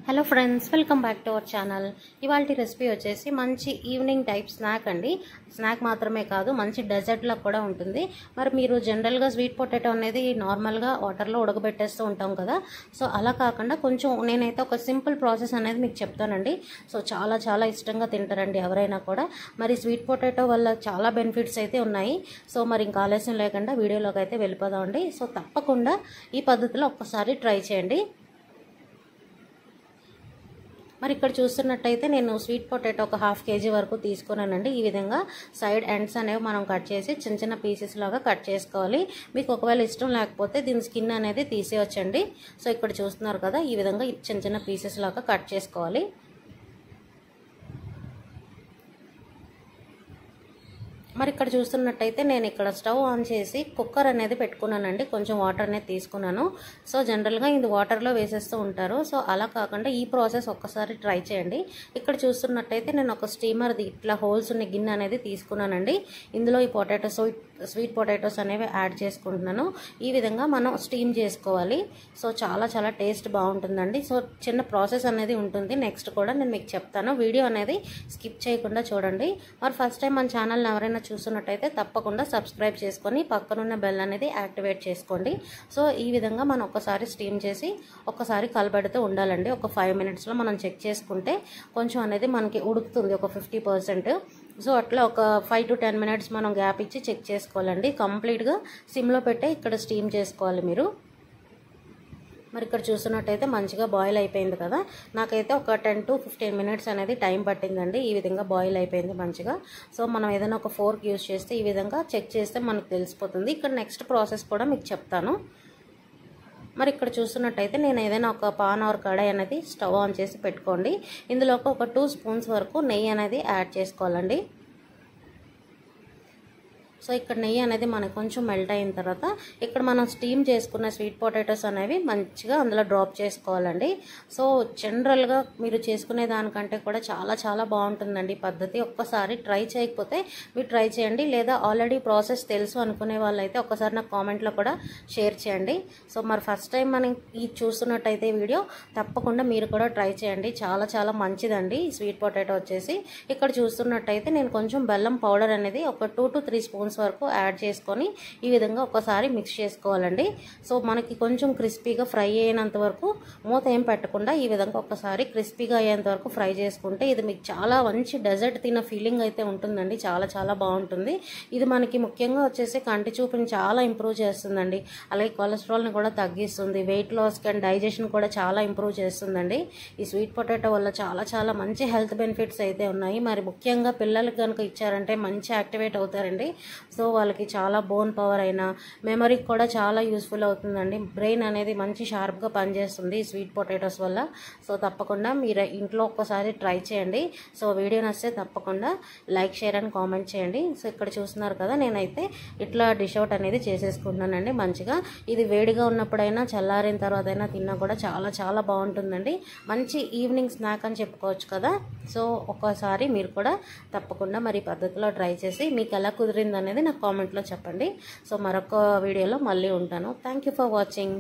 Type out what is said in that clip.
Hello friends, welcome back to our channel. ఇవాళ recipe వచ్చేసి మంచి ఈవినింగ్ టైప్ స్నాక్ అండి. స్నాక్ మాత్రమే కాదు, మంచి డెజర్ట్లా కూడా ఉంటుంది. మరి మీరు జనరల్గా స్వీట్ పొటాటో అనేది నార్మల్గా వాటర్లో ఉడకబెట్టేస్తూ ఉంటాం కదా. సో అలా కాకుండా కొంచెం నేనైతే ఒక సింపుల్ ప్రాసెస్ అనేది మీకు చెప్తానండి. సో చాలా చాలా ఇష్టంగా తింటారండి ఎవరైనా కూడా. మరి స్వీట్ పొటాటో వల్ల చాలా బెనిఫిట్స్ అయితే ఉన్నాయి. సో మరి ఇంకా ఆలస్యం లేకుండా వీడియోలోకి అయితే వెళ్ళిపోదామండి. సో తప్పకుండా ఈ పద్ధతిలో ఒక్కసారి ట్రై చేయండి. మరి ఇక్కడ చూస్తున్నట్టయితే నేను స్వీట్ పొటాటో ఒక 1/2 kg వరకు తీసుకున్నానండి. ఈ విధంగా సైడ్ ఎండ్స్ అనేవి మనం కట్ చేసి చిన్న చిన్న పీసెస్ లాగా కట్ చేసుకోవాలి. మీకు ఒకవేళ ఇష్టం లేకపోతే దీని స్కిన్ అనేది తీసేయొచ్చండి. సో ఇక్కడ చూస్తున్నారు కదా, ఈ విధంగా చిన్న చిన్న పీసెస్ లాగా కట్ చేసుకోవాలి. మరి ఇక్కడ చూస్తున్నట్టయితే నేను ఇక్కడ స్టవ్ ఆన్ చేసి కుక్కర్ అనేది పెట్టుకున్నానండి. కొంచెం వాటర్ అనేది తీసుకున్నాను. సో జనరల్గా ఇది వాటర్లో వేసేస్తూ ఉంటారు. సో అలా కాకుండా ఈ ప్రాసెస్ ఒక్కసారి ట్రై చేయండి. ఇక్కడ చూస్తున్నట్టయితే నేను ఒక స్టీమర్ది ఇట్లా హోల్స్ ఉన్న గిన్నె అనేది తీసుకున్నానండి. ఇందులో ఈ స్వీట్ పొటాటోస్ అనేవి యాడ్ చేసుకుంటున్నాను. ఈ విధంగా మనం స్టీమ్ చేసుకోవాలి. సో చాలా చాలా టేస్ట్ బాగుంటుందండి. సో చిన్న ప్రాసెస్ అనేది ఉంటుంది. నెక్స్ట్ కూడా నేను మీకు చెప్తాను. వీడియో అనేది స్కిప్ చేయకుండా చూడండి. మరి ఫస్ట్ టైం మన ఛానల్ని ఎవరైనా చూస్తున్నట్టయితే తప్పకుండా సబ్స్క్రైబ్ చేసుకొని పక్కనున్న బెల్ అనేది యాక్టివేట్ చేసుకోండి. సో ఈ విధంగా మనం ఒకసారి స్టీమ్ చేసి ఒకసారి కలబెడుతూ ఉండాలండి. ఒక 5 minutesలో మనం చెక్ చేసుకుంటే కొంచెం అనేది మనకి ఉడుకుతుంది, ఒక 50%. సో అట్లా ఒక 5 to 10 minutes మనం గ్యాప్ ఇచ్చి చెక్ చేసుకోవాలండి. కంప్లీట్గా సిమ్లో పెట్టే ఇక్కడ స్టీమ్ చేసుకోవాలి మీరు. మరి ఇక్కడ చూస్తున్నట్టయితే మంచిగా బాయిల్ అయిపోయింది కదా. నాకైతే ఒక 10 to 15 minutes అనేది టైం పట్టిందండి. ఈ విధంగా బాయిల్ అయిపోయింది మంచిగా. సో మనం ఏదైనా ఒక ఫోర్క్ యూజ్ చేస్తే ఈ విధంగా చెక్ చేస్తే మనకు తెలిసిపోతుంది. ఇక్కడ నెక్స్ట్ ప్రాసెస్ కూడా మీకు చెప్తాను. మరి ఇక్కడ చూస్తున్నట్టయితే నేను ఏదైనా ఒక పాన్ ఆర్ కడాయి అనేది స్టవ్ ఆన్ చేసి పెట్టుకోండి. ఇందులోకి ఒక 2 spoons వరకు నెయ్యి అనేది యాడ్ చేసుకోవాలండి. సో ఇక్కడ నెయ్యి అనేది మనకు కొంచెం మెల్ట్ అయిన తర్వాత ఇక్కడ మనం స్టీమ్ చేసుకున్న స్వీట్ పొటాటోస్ అనేవి మంచిగా అందులో డ్రాప్ చేసుకోవాలండి. సో జనరల్గా మీరు చేసుకునే దానికంటే కూడా చాలా చాలా బాగుంటుందండి పద్ధతి. ఒక్కసారి ట్రై చేయకపోతే మీరు ట్రై చేయండి, లేదా ఆల్రెడీ ప్రాసెస్ తెలుసు అనుకునే వాళ్ళైతే ఒక్కసారి నాకు కామెంట్లో కూడా షేర్ చేయండి. సో మరి ఫస్ట్ టైం మనం ఇది చూస్తున్నట్టయితే వీడియో తప్పకుండా మీరు కూడా ట్రై చేయండి. చాలా చాలా మంచిదండి ఈ స్వీట్ పొటాటో వచ్చేసి. ఇక్కడ చూస్తున్నట్టయితే నేను కొంచెం బెల్లం పౌడర్ అనేది ఒక 2 to 3 spoons వరకు యాడ్ చేసుకొని ఈ విధంగా ఒకసారి మిక్స్ చేసుకోవాలండి. సో మనకి కొంచెం క్రిస్పీగా ఫ్రై అయినంత వరకు మూత ఏం పెట్టకుండా ఈ విధంగా ఒకసారి క్రిస్పీగా అయ్యేంత వరకు ఫ్రై చేసుకుంటే ఇది మీకు చాలా మంచి డెజర్ట్ తిన్న ఫీలింగ్ అయితే ఉంటుందండి. చాలా చాలా బాగుంటుంది. ఇది మనకి ముఖ్యంగా వచ్చేసి కంటి చూపుని చాలా ఇంప్రూవ్ చేస్తుందండి. అలాగే కొలెస్ట్రాల్ని కూడా తగ్గిస్తుంది. వెయిట్ లాస్కి అండ్ డైజెషన్ కూడా చాలా ఇంప్రూవ్ చేస్తుందండి. ఈ స్వీట్ పొటాటో వల్ల చాలా చాలా మంచి హెల్త్ బెనిఫిట్స్ అయితే ఉన్నాయి. మరి ముఖ్యంగా పిల్లలకి కనుక ఇచ్చారంటే మంచి యాక్టివేట్ అవుతారండి. సో వాళ్ళకి చాలా బోన్ పవర్ అయినా మెమరీకి కూడా చాలా యూస్ఫుల్ అవుతుందండి. బ్రెయిన్ అనేది మంచి షార్ప్గా పనిచేస్తుంది ఈ స్వీట్ పొటాటోస్ వల్ల. సో తప్పకుండా మీరు ఇంట్లో ఒక్కసారి ట్రై చేయండి. సో వీడియో నచ్చితే తప్పకుండా లైక్, షేర్ అండ్ కామెంట్ చేయండి. సో ఇక్కడ చూస్తున్నారు కదా, నేనైతే ఇట్లా డిష్ అవుట్ అనేది చేసేసుకుంటున్నానండి మంచిగా. ఇది వేడిగా ఉన్నప్పుడైనా చల్లారిన తర్వాత అయినా తిన్నా కూడా చాలా చాలా బాగుంటుందండి. మంచి ఈవినింగ్ స్నాక్ అని చెప్పుకోవచ్చు కదా. సో ఒక్కసారి మీరు కూడా తప్పకుండా మరి పద్ధతిలో ట్రై చేసి మీకు ఎలా కుదిరింది అనేది నాకు కామెంట్లో చెప్పండి. సో మరొక వీడియోలో మళ్ళీ ఉంటాను. Thank you for watching.